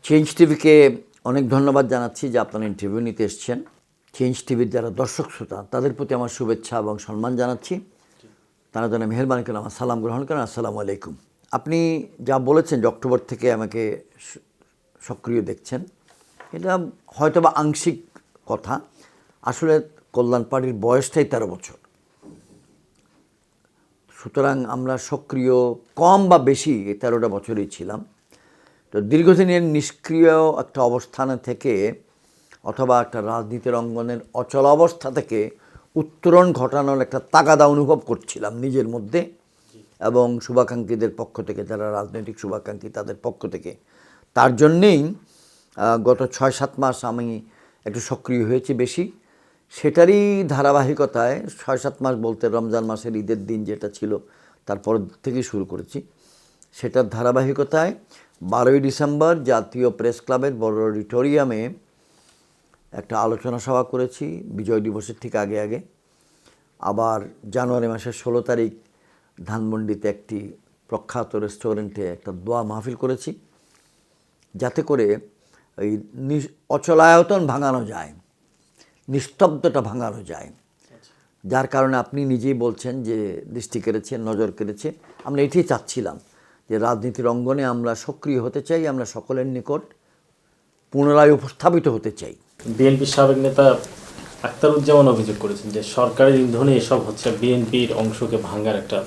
Change টিভিকে অনেক ধন্যবাদ জানাচ্ছি যে আপনারা ইন্টারভিউ নিতে এসেছেন। চেঞ্জ টিভির যারা দর্শক শ্রোতা তাদের প্রতি আমার শুভেচ্ছা এবং সম্মান জানাচ্ছি। তারা যেন মেহেরবানি করে আমার সালাম গ্রহণ করেন। আসসালামু আলাইকুম। আপনি যা বলেছেন যে অক্টোবর থেকে আমাকে সক্রিয় দেখছেন, এটা হয়তো বা আংশিক কথা। আসলে কল্যাণ পার্টির বয়সটাই 13 বছর, সুতরাং আমরা সক্রিয় কম বা বেশি এই 13টা বছরই ছিলাম। তো দীর্ঘদিনের নিষ্ক্রিয় একটা অবস্থানে থেকে অথবা একটা রাজনীতির অঙ্গনের অচল অবস্থা থেকে উত্তরণ ঘটানোর একটা তাগাদা অনুভব করছিলাম নিজের মধ্যে এবং শুভাকাঙ্ক্ষীদের পক্ষ থেকে, যারা রাজনৈতিক শুভাকাঙ্ক্ষী তাদের পক্ষ থেকে। তার জন্যেই গত 6-7 মাস আমি একটু সক্রিয় হয়েছি বেশি। সেটারই ধারাবাহিকতায় 6-7 মাস বলতে রমজান মাসের ঈদের দিন যেটা ছিল তারপর থেকেই শুরু করেছি। সেটার ধারাবাহিকতায় 12ই ডিসেম্বর জাতীয় প্রেস ক্লাবের বড় অডিটোরিয়ামে একটা আলোচনা সভা করেছি বিজয় দিবসের ঠিক আগে আগে। আবার জানুয়ারি মাসের 16 তারিখ ধানমন্ডিতে একটি প্রখ্যাত রেস্টুরেন্টে একটা দোয়া মাহফিল করেছি, যাতে করে এই অচলায়তন ভাঙানো যায়, নিস্তব্ধতা ভাঙানো যায়। যার কারণে আপনি নিজেই বলছেন যে দৃষ্টি কেড়েছে, নজর কেড়েছে। আমরা এটাই চাচ্ছিলাম যে রাজনীতির অঙ্গনে আমরা সক্রিয় হতে চাই, আমরা সকলের নিকট পুনরায় উপস্থাপিত হতে চাই। বিএনপির সাবেক নেতা আখতারুজ্জামান অভিযোগ করেছেন যে সরকারের ইন্ধনে এসব হচ্ছে বিএনপির অংশকে ভাঙার একটা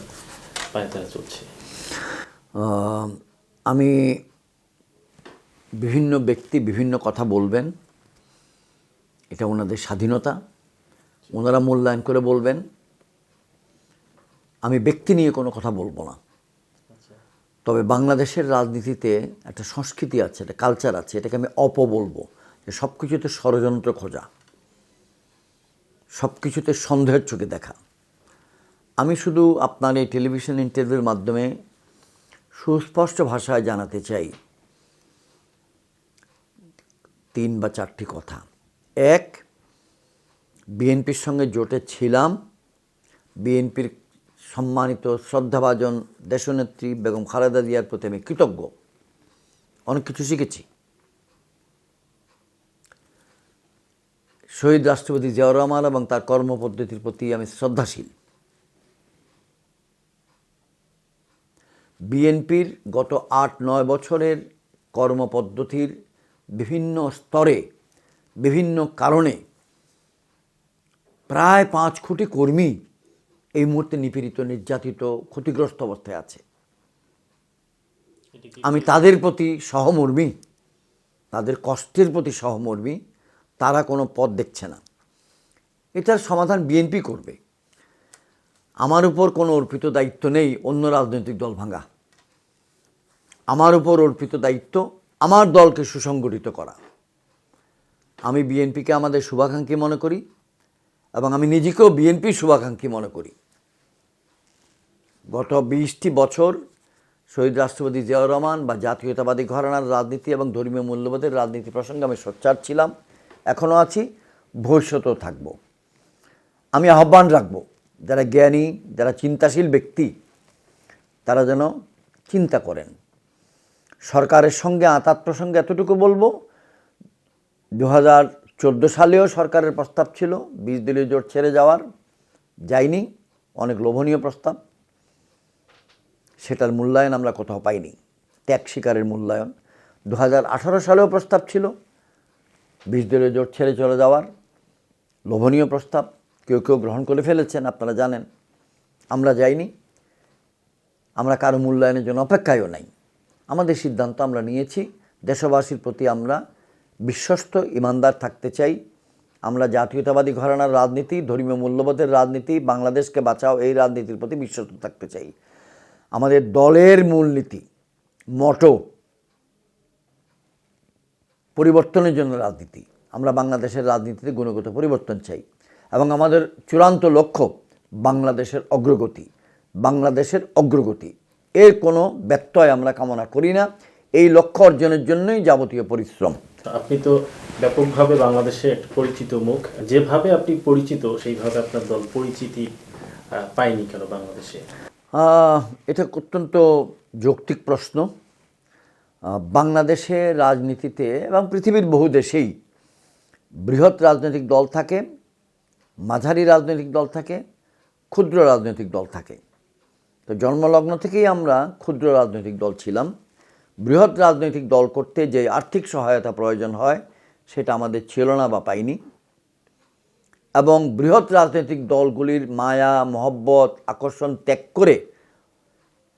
পায়তারা চলছে। আমি বিভিন্ন ব্যক্তি বিভিন্ন কথা বলবেন, এটা ওনাদের স্বাধীনতা, ওনারা মূল্যায়ন করে বলবেন। আমি ব্যক্তি নিয়ে কোনো কথা বলবো না। তবে বাংলাদেশের রাজনীতিতে একটা সংস্কৃতি আছে, একটা কালচার আছে, এটাকে আমি বলবো যে সব কিছুতে ষড়যন্ত্র খোঁজা, সব কিছুতে সন্দেহের চোখে দেখা। আমি শুধু আপনার এই টেলিভিশন ইন্টারভিউর মাধ্যমে সুস্পষ্ট ভাষায় জানাতে চাই 3 বা 4টি কথা। 1, বিএনপির সঙ্গে জোটে ছিলাম, বিএনপির সম্মানিত শ্রদ্ধাভাজন দেশনেত্রী বেগম খালেদা জিয়ার প্রতি আমি কৃতজ্ঞ, অনেক কিছু শিখেছি। শহীদ রাষ্ট্রপতি জিয়াউর রহমান এবং তার কর্মপদ্ধতির প্রতি আমি শ্রদ্ধাশীল। বিএনপির গত 8-9 বছরের কর্মপদ্ধতির বিভিন্ন স্তরে বিভিন্ন কারণে প্রায় 5 কোটি কর্মী এই মুহূর্তে নিপীড়িত, নির্যাতিত, ক্ষতিগ্রস্ত অবস্থায় আছে। আমি তাদের প্রতি সহমর্মী, তাদের কষ্টের প্রতি সহমর্মী। তারা কোনো পথ দেখছে না, এটার সমাধান বিএনপি করবে। আমার উপর কোনো অর্পিত দায়িত্ব নেই অন্য রাজনৈতিক দল ভাঙা। আমার উপর অর্পিত দায়িত্ব আমার দলকে সুসংগঠিত করা। আমি বিএনপিকে আমাদের শুভাকাঙ্ক্ষী মনে করি এবং আমি নিজেকেও বিএনপির শুভাকাঙ্ক্ষী মনে করি। গত 20টি বছর শহীদ রাষ্ট্রপতি জিয়াউর রহমান বা জাতীয়তাবাদী ঘরানার রাজনীতি এবং ধর্মীয় মূল্যবোধের রাজনীতি প্রসঙ্গে আমি সোচ্চার ছিলাম, এখনও আছি, ভবিষ্যতেও থাকব। আমি আহ্বান রাখব যারা জ্ঞানী, যারা চিন্তাশীল ব্যক্তি, তারা যেন চিন্তা করেন। সরকারের সঙ্গে আঁতাত প্রসঙ্গে এতটুকু বলবো, 2014 সালেও সরকারের প্রস্তাব ছিল 20 দলীয় জোট ছেড়ে যাওয়ার, যায়নি, অনেক লোভনীয় প্রস্তাব। সেটার মূল্যায়ন আমরা কোথাও পাইনি, ত্যাগ স্বীকারের মূল্যায়ন। 2018 সালেও প্রস্তাব ছিল 20 দলীয় জোট ছেড়ে চলে যাওয়ার, লোভনীয় প্রস্তাব, কেউ কেউ গ্রহণ করে ফেলেছেন, আপনারা জানেন। আমরা যাইনি, আমরা কারো মূল্যায়নের জন্য অপেক্ষায়ও নাই। আমাদের সিদ্ধান্ত আমরা নিয়েছি, দেশবাসীর প্রতি আমরা বিশ্বস্ত, ইমানদার থাকতে চাই। আমরা জাতীয়তাবাদী ঘরানার রাজনীতি, ধর্মীয় মূল্যবোধের রাজনীতি, বাংলাদেশকে বাঁচাও, এই রাজনীতির প্রতি বিশ্বস্ত থাকতে চাই। আমাদের দলের মূলনীতি, মটো, পরিবর্তনের জন্য রাজনীতি। আমরা বাংলাদেশের রাজনীতিতে গুণগত পরিবর্তন চাই এবং আমাদের চূড়ান্ত লক্ষ্য বাংলাদেশের অগ্রগতি। বাংলাদেশের অগ্রগতি, এর কোনো ব্যত্যয় আমরা কামনা করি না। এই লক্ষ্য অর্জনের জন্যই যাবতীয় পরিশ্রম। আপনি তো ব্যাপকভাবে বাংলাদেশে একটা পরিচিত মুখ, যেভাবে আপনি পরিচিত সেইভাবে আপনার দল পরিচিতি পায়নি কেন বাংলাদেশে? এটা অত্যন্ত যৌক্তিক প্রশ্ন। বাংলাদেশের রাজনীতিতে এবং পৃথিবীর বহু দেশেই বৃহৎ রাজনৈতিক দল থাকে, মাঝারি রাজনৈতিক দল থাকে, ক্ষুদ্র রাজনৈতিক দল থাকে। তো জন্মলগ্ন থেকেই আমরা ক্ষুদ্র রাজনৈতিক দল ছিলাম। বৃহৎ রাজনৈতিক দল করতে যে আর্থিক সহায়তা প্রয়োজন হয় সেটা আমাদের ছিল না বা পাইনি, এবং বৃহৎ রাজনৈতিক দলগুলির মায়া মহব্বত আকর্ষণ ত্যাগ করে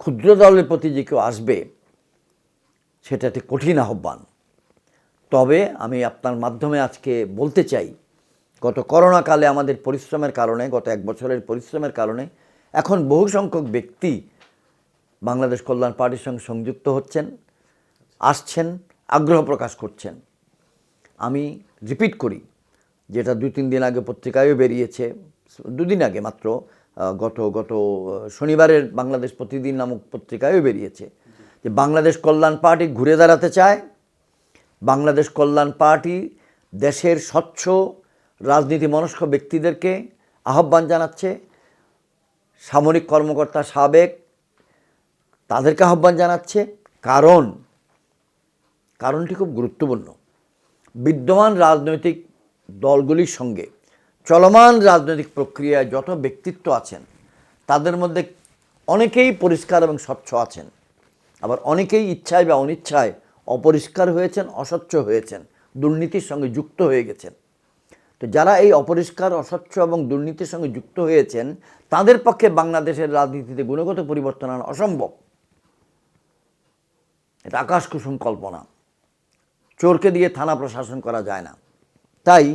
ক্ষুদ্র দলের প্রতি যে কেউ আসবে সেটা একটি কঠিন আহ্বান। তবে আমি আপনার মাধ্যমে আজকে বলতে চাই, গত করোনাকালে আমাদের পরিশ্রমের কারণে, গত 1 বছরের পরিশ্রমের কারণে এখন বহু সংখ্যক ব্যক্তি বাংলাদেশ কল্যাণ পার্টির সঙ্গে সংযুক্ত হচ্ছেন, আসছেন, আগ্রহ প্রকাশ করছেন। আমি রিপিট করি, যেটা 2-3 দিন আগে পত্রিকায়ও বেরিয়েছে, 2 দিন আগে মাত্র, গত শনিবারের বাংলাদেশ প্রতিদিন নামক পত্রিকায়ও বেরিয়েছে, যে বাংলাদেশ কল্যাণ পার্টি ঘুরে দাঁড়াতে চায়। বাংলাদেশ কল্যাণ পার্টি দেশের স্বচ্ছ রাজনীতি মনস্ক ব্যক্তিদেরকে আহ্বান জানাচ্ছে, সামরিক কর্মকর্তা সাবেক তাদেরকে আহ্বান জানাচ্ছে। কারণটি খুব গুরুত্বপূর্ণ। বিদ্যমান রাজনৈতিক দলগুলির সঙ্গে চলমান রাজনৈতিক প্রক্রিয়ায় যত ব্যক্তিত্ব আছেন তাদের মধ্যে অনেকেই পরিষ্কার এবং স্বচ্ছ আছেন, আবার অনেকেই ইচ্ছায় বা অনিচ্ছায় অপরিষ্কার হয়েছেন, অস্বচ্ছ হয়েছেন, দুর্নীতির সঙ্গে যুক্ত হয়ে গেছেন। তো যারা এই অপরিষ্কার, অস্বচ্ছ এবং দুর্নীতির সঙ্গে যুক্ত হয়েছেন তাদের পক্ষে বাংলাদেশের রাজনীতিতে গুণগত পরিবর্তন আনা অসম্ভব। এটা আকাশ কুসুম কল্পনা। চোরকে দিয়ে থানা প্রশাসন করা যায় না। তাই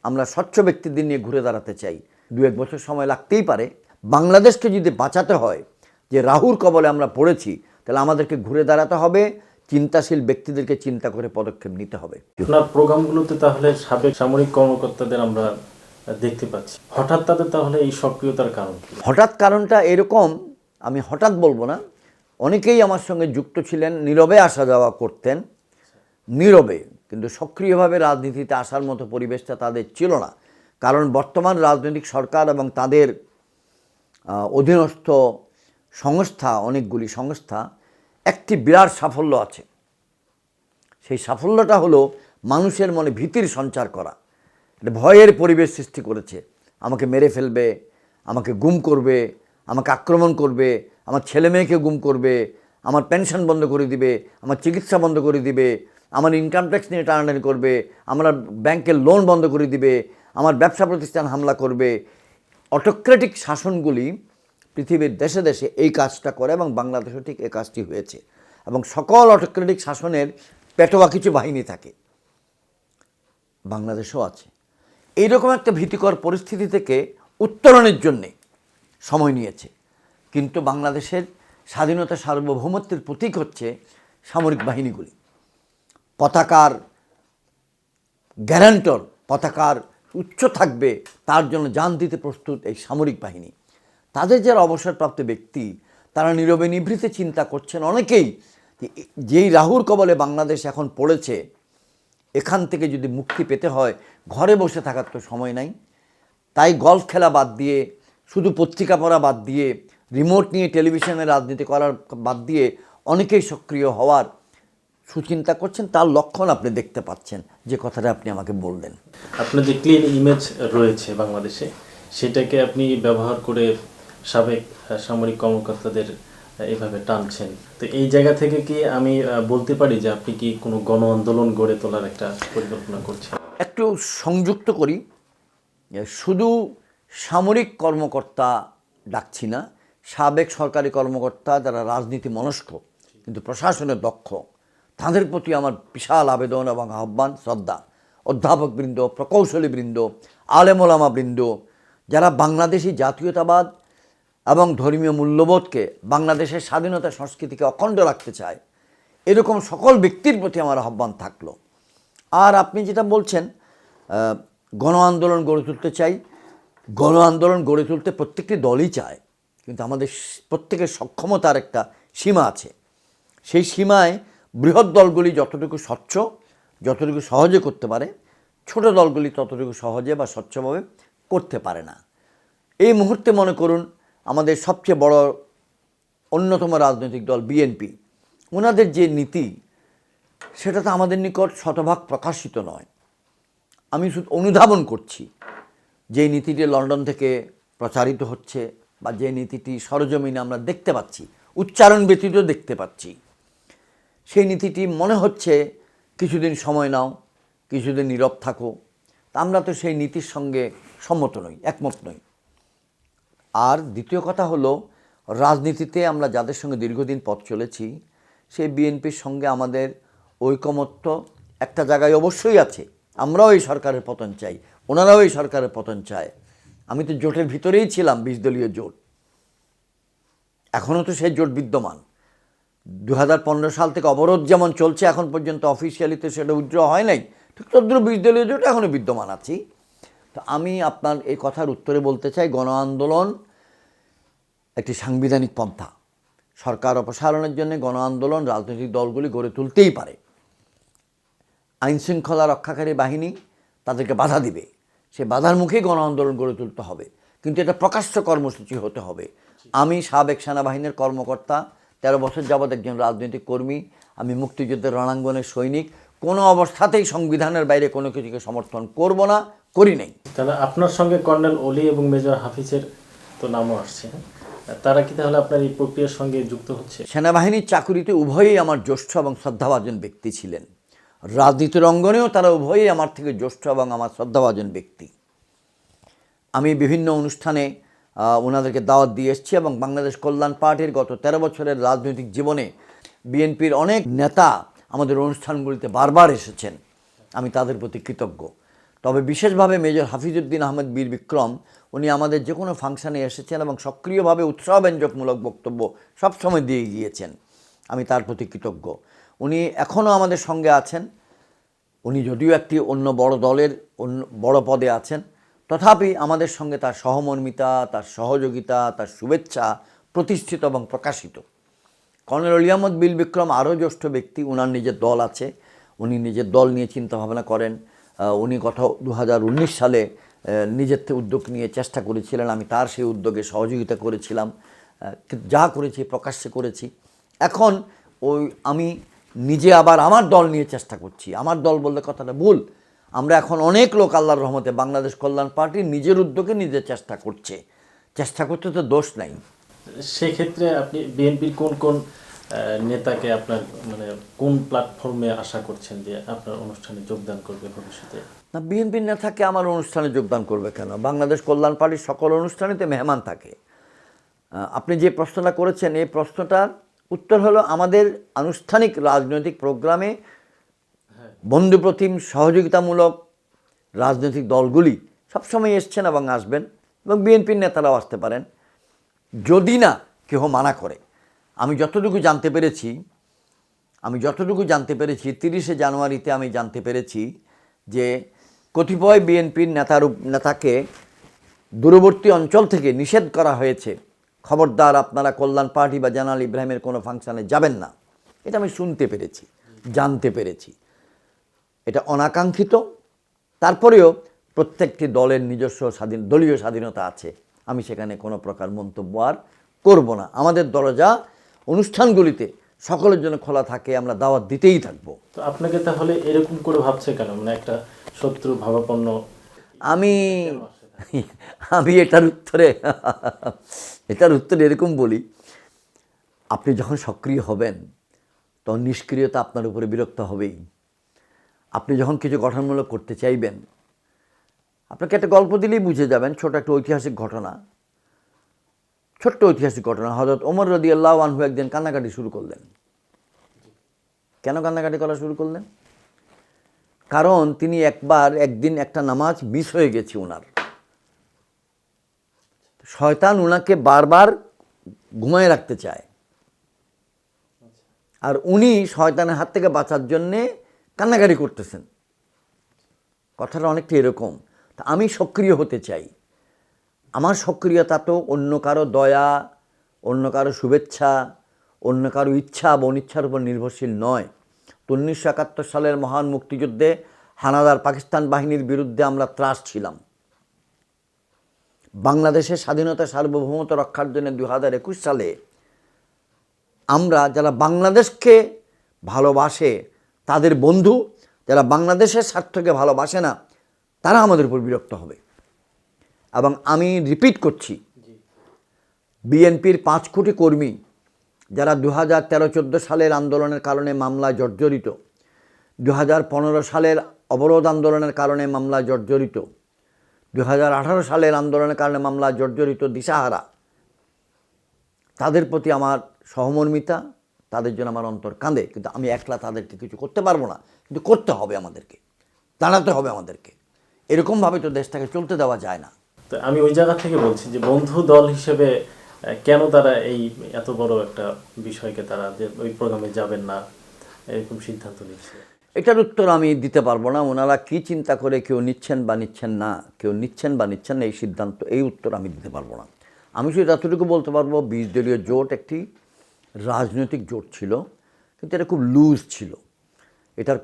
আমরা স্বচ্ছ ব্যক্তিদের নিয়ে ঘুরে দাঁড়াতে চাই। 2-1 বছর সময় লাগতেই পারে। বাংলাদেশকে যদি বাঁচাতে হয়, যে রাহুর কবলে আমরা পড়েছি, তাহলে আমাদেরকে ঘুরে দাঁড়াতে হবে, চিন্তাশীল ব্যক্তিদেরকে চিন্তা করে পদক্ষেপ নিতে হবে। আপনার প্রোগ্রামগুলোতে তাহলে সাবেক সামরিক কর্মকর্তাদের আমরা দেখতে পাচ্ছি, হঠাৎ তাদের তাহলে এই সক্রিয়তার কারণ কি? হঠাৎ কারণটা এরকম, আমি হঠাৎ বলবো না, অনেকেই আমার সঙ্গে যুক্ত ছিলেন, নীরবে আসা যাওয়া করতেন, নীরবে, কিন্তু সক্রিয়ভাবে রাজনীতিতে আসার মতো পরিবেশটা তাদের ছিল না। কারণ বর্তমান রাজনৈতিক সরকার এবং তাদের অধীনস্থ সংস্থা, অনেকগুলি সংস্থা, একটি বিরাট সাফল্য আছে। সেই সাফল্যটা হলো মানুষের মনে ভীতির সঞ্চার করা, একটা ভয়ের পরিবেশ সৃষ্টি করেছে। আমাকে মেরে ফেলবে, আমাকে গুম করবে, আমাকে আক্রমণ করবে, আমার ছেলে মেয়েকে গুম করবে, আমার পেনশন বন্ধ করে দিবে, আমার চিকিৎসা বন্ধ করে দিবে, আমার ইনকাম ট্যাক্স নিয়ে টানাটানি করবে, আমার ব্যাংকের লোন বন্ধ করে দিবে, আমার ব্যবসা প্রতিষ্ঠান হামলা করবে। অটোক্রেটিক শাসনগুলি পৃথিবীর দেশে দেশে এই কাজটা করে, এবং বাংলাদেশেও ঠিক এই কাজটি হয়েছে। এবং সকল অটোক্রেটিক শাসনের পেটোয়া কিছু বাহিনী থাকে, বাংলাদেশেও আছে। এইরকম একটা ভীতিকর পরিস্থিতি থেকে উত্তরণের জন্যে সময় নিয়েছে। কিন্তু বাংলাদেশের স্বাধীনতা সার্বভৌমত্বের প্রতীক হচ্ছে সামরিক বাহিনীগুলি। পতাকার গ্যারান্টর, পতাকার উচ্চ থাকবে, তার জন্য জান দিতে প্রস্তুত এই সামরিক বাহিনী। তাদের যারা অবসরপ্রাপ্ত ব্যক্তি, তারা নীরবে নিভৃতে চিন্তা করছেন অনেকেই, যেই রাহুর কবলে বাংলাদেশ এখন পড়েছে, এখান থেকে যদি মুক্তি পেতে হয় ঘরে বসে থাকার তো সময় নাই। তাই গলফ খেলা বাদ দিয়ে, শুধু পত্রিকা পড়া বাদ দিয়ে, রিমোট নিয়ে টেলিভিশনে রাজনীতি করার বাদ দিয়ে অনেকেই সক্রিয় হওয়ার সুচিন্তা করছেন। তার লক্ষণ আপনি দেখতে পাচ্ছেন, যে কথাটা আপনি আমাকে বললেন। আপনার যে ক্লিন ইমেজ রয়েছে বাংলাদেশে, সেটাকে আপনি ব্যবহার করে সাবেক সামরিক কর্মকর্তাদের এইভাবে টানছেন। তো এই জায়গা থেকে কি আমি বলতে পারি যে আপনি কি কোনো গণ আন্দোলন গড়ে তোলার একটা পরিকল্পনা করছেন? একটু সংযুক্ত করি, শুধু সামরিক কর্মকর্তা ডাকছি না, সাবেক সরকারি কর্মকর্তা যারা রাজনীতি মনস্ক কিন্তু প্রশাসনে দক্ষ, তাদের প্রতি আমার বিশাল আবেদন এবং আহ্বান, শ্রদ্ধা। অধ্যাপকবৃন্দ, প্রকৌশলীবৃন্দ, আলেমোলামাবৃন্দ, যারা বাংলাদেশি জাতীয়তাবাদ এবং ধর্মীয় মূল্যবোধকে, বাংলাদেশের স্বাধীনতা সংস্কৃতিকে অখণ্ড রাখতে চায়, এরকম সকল ব্যক্তির প্রতি আমার আহ্বান থাকলো। আর আপনি যেটা বলছেন, গণ আন্দোলন গড়ে তুলতে চাই, গণ আন্দোলন গড়ে তুলতে প্রত্যেকটি দলই চায়, কিন্তু আমাদের প্রত্যেকের সক্ষমতার একটা সীমা আছে। সেই সীমায় বৃহৎ দলগুলি যতটুকু স্বচ্ছ, যতটুকু সহজে করতে পারে, ছোট দলগুলি ততটুকু সহজে বা স্বচ্ছভাবে করতে পারে না। এই মুহূর্তে মনে করুন, আমাদের সবচেয়ে বড় অন্যতম রাজনৈতিক দল বিএনপি, ওনাদের যে নীতি সেটা তো আমাদের নিকট শতভাগ প্রকাশিত নয়। আমি শুধু অনুধাবন করছি যে নীতিটি লন্ডন থেকে প্রচারিত হচ্ছে বা যে নীতিটি সরজমিনে আমরা দেখতে পাচ্ছি, উচ্চারণ ব্যতীত দেখতে পাচ্ছি, সেই নীতিটি মনে হচ্ছে কিছুদিন সময় নাও, কিছুদিন নীরব থাকো। তা আমরা তো সেই নীতির সঙ্গে সম্মত নই, একমত নই। আর দ্বিতীয় কথা হলো, রাজনীতিতে আমরা যাদের সঙ্গে দীর্ঘদিন পথ চলেছি, সেই বিএনপির সঙ্গে আমাদের ঐকমত্য একটা জায়গায় অবশ্যই আছে। আমরাও এই সরকারের পতন চাই, ওনারাও এই সরকারের পতন চায়। আমি তো জোটের ভিতরেই ছিলাম, 20 দলীয় জোট, এখনও তো সেই জোট বিদ্যমান। 2015 সাল থেকে অবরোধ যেমন চলছে, এখন পর্যন্ত অফিসিয়ালি তো সেটা উইথড্র হয় নাই, ঠিক তদ্রুপ 20 দলীয় জোট এখনও বিদ্যমান আছি। তো আমি আপনার এই কথার উত্তরে বলতে চাই, গণ আন্দোলন একটি সাংবিধানিক পন্থা। সরকার অপসারণের জন্য গণ আন্দোলন রাজনৈতিক দলগুলি গড়ে তুলতেই পারে। আইনশৃঙ্খলা রক্ষাকারী বাহিনী তাদেরকে বাধা দিবে, সে বাধার মুখেই গণ আন্দোলন গড়ে তুলতে হবে, কিন্তু এটা প্রকাশ্য কর্মসূচি হতে হবে। আমি সাবেক সেনাবাহিনীর কর্মকর্তা, 13 বছর যাবৎ একজন রাজনৈতিক কর্মী, আমি মুক্তিযুদ্ধের রণাঙ্গনের সৈনিক। কোনো অবস্থাতেই সংবিধানের বাইরে কোনো কিছুকে সমর্থন করব না, করি নাই। তাহলে আপনার সঙ্গে কর্নেল অলি এবং মেজর হাফিজের তো নামও আসছে, তারা কি তাহলে আপনার এই প্রক্রিয়ার সঙ্গে যুক্ত হচ্ছে? সেনাবাহিনীর চাকুরিতে উভয়ই আমার জ্যেষ্ঠ এবং শ্রদ্ধাভাজন ব্যক্তি ছিলেন। রাজনীতির অঙ্গনেও তারা উভয়ই আমার থেকে জ্যেষ্ঠ এবং আমার শ্রদ্ধাভাজন ব্যক্তি। আমি বিভিন্ন অনুষ্ঠানে ওনাদেরকে দাওয়াত দিয়ে এসেছি এবং বাংলাদেশ কল্যাণ পার্টির গত 13 বছরের রাজনৈতিক জীবনে বিএনপির অনেক নেতা আমাদের অনুষ্ঠানগুলিতে বারবার এসেছেন, আমি তাদের প্রতি কৃতজ্ঞ। তবে বিশেষভাবে মেজর হাফিজউদ্দিন আহমেদ বীর বিক্রম, উনি আমাদের যে কোনো ফাংশনে এসেছেন এবং সক্রিয়ভাবে উৎসাহব্যঞ্জকমূলক বক্তব্য সবসময় দিয়ে গিয়েছেন, আমি তার প্রতি কৃতজ্ঞ। উনি এখনও আমাদের সঙ্গে আছেন। উনি যদিও একটি অন্য বড় দলের অন্য বড় পদে আছেন, তথাপি আমাদের সঙ্গে তার সহমর্মিতা, তার সহযোগিতা, তার শুভেচ্ছা প্রতিষ্ঠিত এবং প্রকাশিত। কর্নেল অলি আহমদ বীর বিক্রম আরও জ্যেষ্ঠ ব্যক্তি, ওনার নিজের দল আছে, উনি নিজের দল নিয়ে চিন্তাভাবনা করেন। উনি গত 2019 সালে নিজের উদ্যোগ নিয়ে চেষ্টা করেছিলেন, আমি তার সেই উদ্যোগে সহযোগিতা করেছিলাম, যা করেছি প্রকাশ্যে করেছি। এখন আমি নিজে আবার আমার দল নিয়ে চেষ্টা করছি। আমার দল বললে কথাটা ভুল, আমরা এখন অনেক লোক আল্লাহর রহমতে বাংলাদেশ কল্যাণ পার্টি নিজের উদ্যোগে নিজে চেষ্টা করতে তো দোষ নাই। সেক্ষেত্রে আপনি বিএনপির কোন কোন নেতাকে আপনার মানে কোন প্ল্যাটফর্মে আশা করছেন যে আপনার অনুষ্ঠানে যোগদান করবে ভবিষ্যতে? না, বিএনপির নেতাকে আমার অনুষ্ঠানে যোগদান করবে কেন? বাংলাদেশ কল্যাণ পার্টির সকল অনুষ্ঠানেতে মেহমান থাকে। আপনি যে প্রশ্নটা করেছেন, এই প্রশ্নটার উত্তর হলো, আমাদের আনুষ্ঠানিক রাজনৈতিক প্রোগ্রামে বন্ধুপ্রতিম সহযোগিতামূলক রাজনৈতিক দলগুলি সবসময় এসছেন এবং আসবেন, এবং বিএনপির নেতারাও আসতে পারেন যদি না কেউ মানা করে। আমি যতটুকু জানতে পেরেছি 30শে জানুয়ারিতে আমি জানতে পেরেছি যে কতিপয় বিএনপির নেতাকে দূরবর্তী অঞ্চল থেকে নিষেধ করা হয়েছে, খবরদার আপনারা কল্যাণ পার্টি বা জানাল ইব্রাহিমের কোনো ফাংশনে যাবেন না। এটা আমি জানতে পেরেছি। এটা অনাকাঙ্ক্ষিত। তারপরেও প্রত্যেকটি দলের নিজস্ব দলীয় স্বাধীনতা আছে, আমি সেখানে কোনো প্রকার মন্তব্য আর করব না। আমাদের দরজা অনুষ্ঠানগুলিতে সকলের জন্য খোলা থাকে, আমরা দাওয়াত দিতেই থাকবো। তো আপনাকে তাহলে এরকম করে ভাবছে কেন, মানে একটা শত্রু ভাবাপন্ন? আমি এটার উত্তরে এরকম বলি, আপনি যখন সক্রিয় হবেন তখন নিষ্ক্রিয়তা আপনার উপরে বিরক্ত হবেই। আপনি যখন কিছু গঠনমূলক করতে চাইবেন, আপনাকে একটা গল্প দিলেই বুঝে যাবেন। ছোট্ট ঐতিহাসিক ঘটনা, হযরত ওমর রাদিয়াল্লাহু আনহু একদিন কান্নাকাটি শুরু করলেন। কেন কান্নাকাটি করা শুরু করলেন? কারণ তিনি একদিন একটা নামাজ মিস হয়ে গেছে ওনার। শয়তান ওনাকে বারবার ঘুমায় রাখতে চায়, আর উনি শয়তানের হাত থেকে বাঁচার জন্যে কান্নাকাটি করতেছেন। কথাটা অনেকটা এরকম। তা আমি সক্রিয় হতে চাই। আমার সক্রিয়তা তো অন্য কারো দয়া, অন্য কারো শুভেচ্ছা, অন্য কারো ইচ্ছা বা অনিচ্ছার উপর নির্ভরশীল নয়। 1971 সালের মহান মুক্তিযুদ্ধে হানাদার পাকিস্তান বাহিনীর বিরুদ্ধে আমরা ত্রাস ছিলাম। বাংলাদেশের স্বাধীনতা সার্বভৌমত্ব রক্ষার জন্য 2021 সালে আমরা যারা বাংলাদেশকে ভালোবাসে তাদের বন্ধু, যারা বাংলাদেশের স্বার্থকে ভালোবাসে না তারা আমাদের উপর বিরক্ত হবে। এবং আমি রিপিট করছি, বিএনপির 5 কোটি কর্মী যারা 2013-14 সালের আন্দোলনের কারণে মামলায় জর্জরিত, 2015 সালের অবরোধ আন্দোলনের কারণে মামলায় জর্জরিত, 2018 সালের আন্দোলনের কারণে মামলায় জর্জরিত, দিশাহারা, তাদের প্রতি আমার সহমর্মিতা, তাদের জন্য আমার অন্তর কাঁদে। কিন্তু আমি একলা তাদেরকে কিছু করতে পারবো না, কিন্তু করতে হবে আমাদেরকে, দাঁড়াতে হবে আমাদেরকে। এরকমভাবে তো দেশটাকে চলতে দেওয়া যায় না। তো আমি ওই জায়গা থেকে বলছি যে বন্ধু দল হিসেবে কেন তারা এই এত বড় একটা বিষয়কে তারা যে ওই প্রোগ্রামে যাবেন না এরকম সিদ্ধান্ত নিচ্ছে? এটার উত্তর আমি দিতে পারবো না। ওনারা কি চিন্তা করে কেউ নিচ্ছেন বা নিচ্ছেন না, কেউ নিচ্ছেন বা নিচ্ছেন না, এই সিদ্ধান্ত, এই উত্তর আমি দিতে পারবো না। আমি শুধু এতটুকু বলতে পারবো 20 দলীয় জোট একটি রাজনৈতিক জোট ছিল, কিন্তু এটা খুব লুজ ছিল। এটার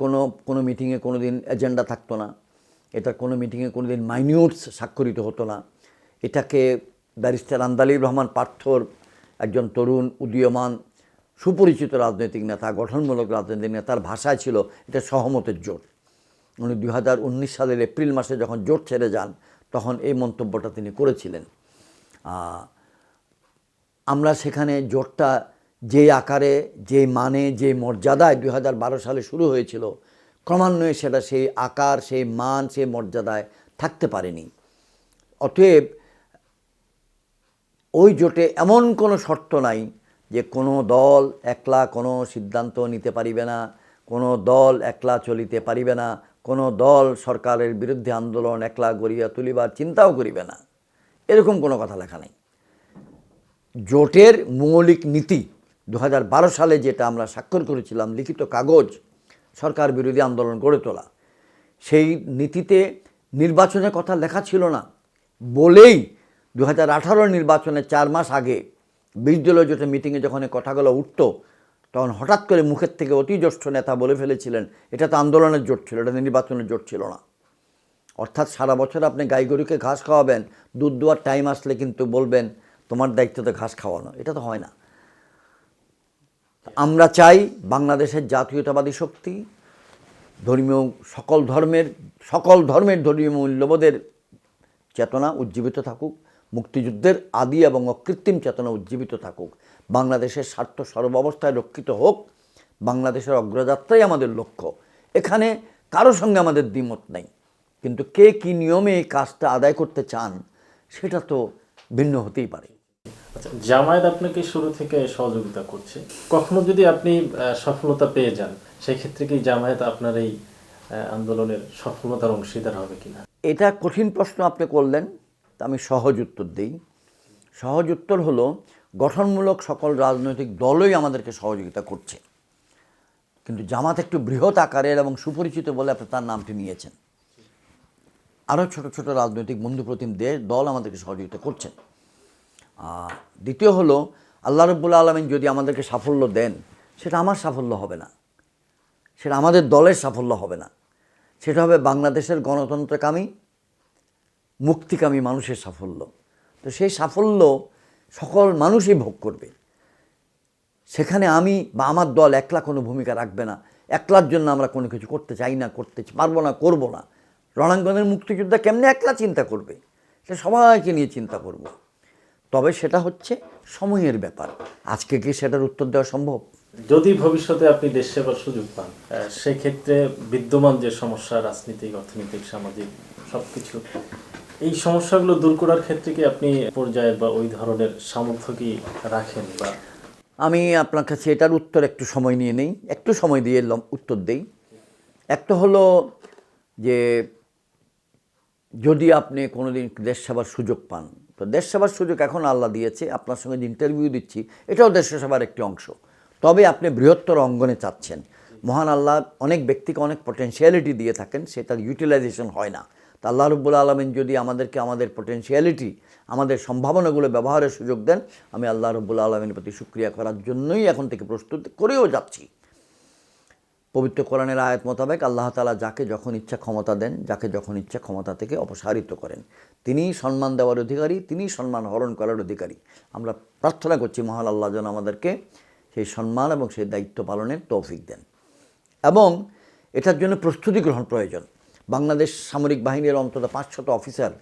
কোনো মিটিংয়ে কোনো দিন এজেন্ডা থাকতো না, এটার কোনো মিটিংয়ে কোনো দিন মাইনিউটস স্বাক্ষরিত হতো না। এটাকে ব্যারিস্টার আন্দালিব রহমান পার্থর, একজন তরুণ উদীয়মান সুপরিচিত রাজনৈতিক নেতা, গঠনমূলক রাজনৈতিক নেতার ভাষায় ছিল এটা সহমতের জোট। উনি 2019 সালের এপ্রিল মাসে যখন জোট ছেড়ে যান তখন এই মন্তব্যটা তিনি করেছিলেন। আমরা সেখানে জোটটা যে আকারে, যে মানে, যে মর্যাদায় 2012 সালে শুরু হয়েছিল, ক্রমান্বয়ে সেটা সেই আকার, সেই মান, সেই মর্যাদায় থাকতে পারেনি। অতএব ওই জোটে এমন কোনো শর্ত নাই যে কোনো দল একলা কোনো সিদ্ধান্ত নিতে পারিবে না, কোনো দল একলা চলিতে পারিবে না, কোনো দল সরকারের বিরুদ্ধে আন্দোলন একলা গড়িয়া তুলিবার চিন্তাও করিবে না, এরকম কোনো কথা লেখা নেই। জোটের মৌলিক নীতি 2012 সালে যেটা আমরা স্বাক্ষর করেছিলাম, লিখিত কাগজ, সরকার বিরোধী আন্দোলন গড়ে তোলা, সেই নীতিতে নির্বাচনের কথা লেখা ছিল না বলেই 2018 নির্বাচনের 4 মাস আগে 20 দলীয় জোটের মিটিংয়ে যখন এই কথাগুলো উঠত তখন হঠাৎ করে মুখের থেকে অতি জ্যেষ্ঠ নেতা বলে ফেলেছিলেন এটা তো আন্দোলনের জোট ছিল, এটা নির্বাচনের জোট ছিল না। অর্থাৎ সারা বছর আপনি গাই গরুকে ঘাস খাওয়াবেন, দুধ দুয়ার টাইম আসলে কিন্তু বলবেন তোমার দায়িত্ব তো ঘাস খাওয়ানো, এটা তো হয় না। আমরা চাই বাংলাদেশের জাতীয়তাবাদী শক্তি, ধর্মীয় সকল ধর্মের ধর্মীয় মূল্যবোধের চেতনা উজ্জীবিত থাকুক, মুক্তিযুদ্ধের আদি এবং অকৃত্রিম চেতনা উজ্জীবিত থাকুক, বাংলাদেশের স্বার্থ সর্বাবস্থায় রক্ষিত হোক, বাংলাদেশের অগ্রযাত্রাই আমাদের লক্ষ্য। এখানে কারো সঙ্গে আমাদের দ্বিমত নাই, কিন্তু কে কী নিয়মে এই কাজটা আদায় করতে চান সেটা তো ভিন্ন হতেই পারে। আচ্ছা, জামায়াত আপনাকে শুরু থেকে সহযোগিতা করছে, কখনো যদি আপনি সফলতা পেয়ে যান সেক্ষেত্রে কি জামায়াত আপনার এই আন্দোলনের সফলতার অংশীদার হবে কিনা? এটা কঠিন প্রশ্ন আপনি করলেন, তা আমি সহজ উত্তর দিই। সহজ উত্তর হলো গঠনমূলক সকল রাজনৈতিক দলই আমাদেরকে সহযোগিতা করছে, কিন্তু জামাত একটু বৃহৎ আকারের এবং সুপরিচিত বলে আপনি তার নামটি নিয়েছেন। আরও ছোট ছোট রাজনৈতিক বন্ধুপ্রতিম দল আমাদেরকে সহযোগিতা করছেন। দ্বিতীয় হলো আল্লাহ রাব্বুল আলামিন যদি আমাদেরকে সাফল্য দেন সেটা আমার সাফল্য হবে না, সেটা আমাদের দলের সাফল্য হবে না, সেটা হবে বাংলাদেশের গণতন্ত্রকামী মুক্তিকামী মানুষের সাফল্য। তো সেই সাফল্য সকল মানুষই ভোগ করবে, সেখানে আমি বা আমার দল একলা কোনো ভূমিকা রাখবে না। একলার জন্য আমরা কোনো কিছু করতে চাই না, করতে পারবো না, করব না। রণাঙ্গনের মুক্তিযোদ্ধা কেমনে একলা চিন্তা করবে, সেটা সবাইকে নিয়ে চিন্তা করব। তবে সেটা হচ্ছে সময়ের ব্যাপার। আজকে কি সেটার উত্তর দেওয়া সম্ভব? যদি ভবিষ্যতে আপনি দেশ সেবার সুযোগ পান, সেক্ষেত্রে বিদ্যমান যে সমস্যা, রাজনীতিক, অর্থনৈতিক, সামাজিক সবকিছু, এই সমস্যাগুলো দূর করার ক্ষেত্রে কি আপনি পর্যায়ে বা ওই ধরনের সামর্থ্য কি রাখেন? বা আমি আপনার কাছে এটার উত্তর একটু সময় নিয়ে নেই, একটু সময় দিয়ে উত্তর দেই। একটা হলো যে যদি আপনি কোনো দিন দেশ সেবার সুযোগ পান, তো দেশ সেবার সুযোগ এখন আল্লাহ দিয়েছে, আপনার সঙ্গে যে ইন্টারভিউ দিচ্ছি এটাও দেশ সেবার একটি অংশ। তবে আপনি বৃহত্তর অঙ্গনে চাচ্ছেন, মহান আল্লাহ অনেক ব্যক্তিকে অনেক পটেনশিয়ালিটি দিয়ে থাকেন, সেটার ইউটিলাইজেশন হয় না। তা আল্লাহ রাব্বুল আলামিন যদি আমাদেরকে আমাদের পটেনশিয়ালিটি, আমাদের সম্ভাবনাগুলো ব্যবহারের সুযোগ দেন, আমি আল্লাহ রাব্বুল আলামিনের প্রতি শুকরিয়া করার জন্যই এখন থেকে প্রস্তুত করেও যাচ্ছি। পবিত্র কোরআনের আয়াত মোতাবেক আল্লাহ তাআলা যাকে যখন ইচ্ছা ক্ষমতা দেন, যাকে যখন ইচ্ছা ক্ষমতা থেকে অপসারিত করেন, তিনিই সম্মান দেওয়ার অধিকারী, তিনিই সম্মান হরণ করার অধিকারী। আমরা প্রার্থনা করছি মহান আল্লাহ যেন আমাদেরকে সেই সম্মান এবং সেই দায়িত্ব পালনের তৌফিক দেন। এবং এটার জন্য প্রস্তুতি গ্রহণ প্রয়োজন। বাংলাদেশ সামরিক বাহিনীর অন্তত 500 অফিসার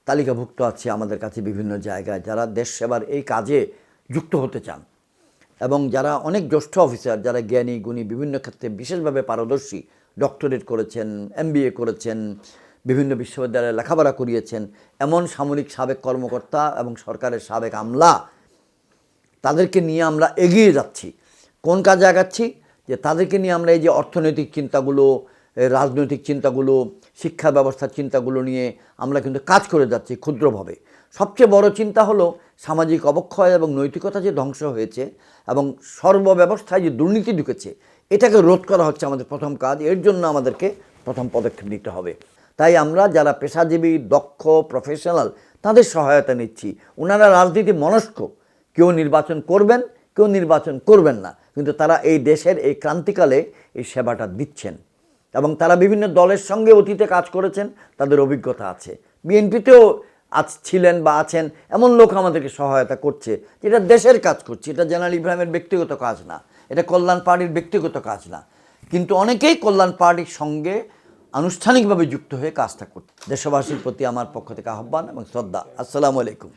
তালিকাভুক্ত আছে আমাদের কাছে বিভিন্ন জায়গায়, যারা দেশ সেবার এই কাজে যুক্ত হতে চান এবং যারা অনেক জ্যেষ্ঠ অফিসার, যারা জ্ঞানী গুণী, বিভিন্ন ক্ষেত্রে বিশেষভাবে পারদর্শী, ডক্টরেট করেছেন, MBA করেছেন, বিভিন্ন বিশ্ববিদ্যালয়ে লেখাপড়া করিয়েছেন, এমন সামরিক সাবেক কর্মকর্তা এবং সরকারের সাবেক আমলা, তাদেরকে নিয়ে আমরা এগিয়ে যাচ্ছি। কোন কাজে আগাচ্ছি? যে তাদেরকে নিয়ে আমরা এই যে অর্থনৈতিক চিন্তাগুলো, রাজনৈতিক চিন্তাগুলো, শিক্ষা ব্যবস্থার চিন্তাগুলো নিয়ে আমরা কিন্তু কাজ করে যাচ্ছি ক্ষুদ্রভাবে। সবচেয়ে বড় চিন্তা হলো সামাজিক অবক্ষয় এবং নৈতিকতা যে ধ্বংস হয়েছে এবং সর্বব্যবস্থায় যে দুর্নীতি ঢুকেছে, এটাকে রোধ করা হচ্ছে আমাদের প্রথম কাজ। এর জন্য আমাদেরকে প্রথম পদক্ষেপ নিতে হবে। তাই আমরা যারা পেশাজীবী, দক্ষ, প্রফেশনাল, তাদের সহায়তা নিচ্ছি। ওনারা রাজনীতি মনস্ক, কেউ নির্বাচন করবেন, কেউ নির্বাচন করবেন না, কিন্তু তারা এই দেশের এই ক্রান্তিকালে এই সেবাটা দিচ্ছেন এবং তারা বিভিন্ন দলের সঙ্গে অতীতে কাজ করেছেন, তাদের অভিজ্ঞতা আছে। বিএনপিতেও ছিলেন বা আছেন এমন লোক আমাদেরকে সহায়তা করছে, যেটা দেশের কাজ করছে। এটা জেনারেল ইব্রাহিমের ব্যক্তিগত কাজ না, এটা কল্যাণ পার্টির ব্যক্তিগত কাজ না, কিন্তু অনেকেই কল্যাণ পার্টির সঙ্গে আনুষ্ঠানিকভাবে যুক্ত হয়ে কাজটা করছে। দেশবাসীর প্রতি আমার পক্ষ থেকে আহ্বান এবং শ্রদ্ধা। আসসালামু আলাইকুম।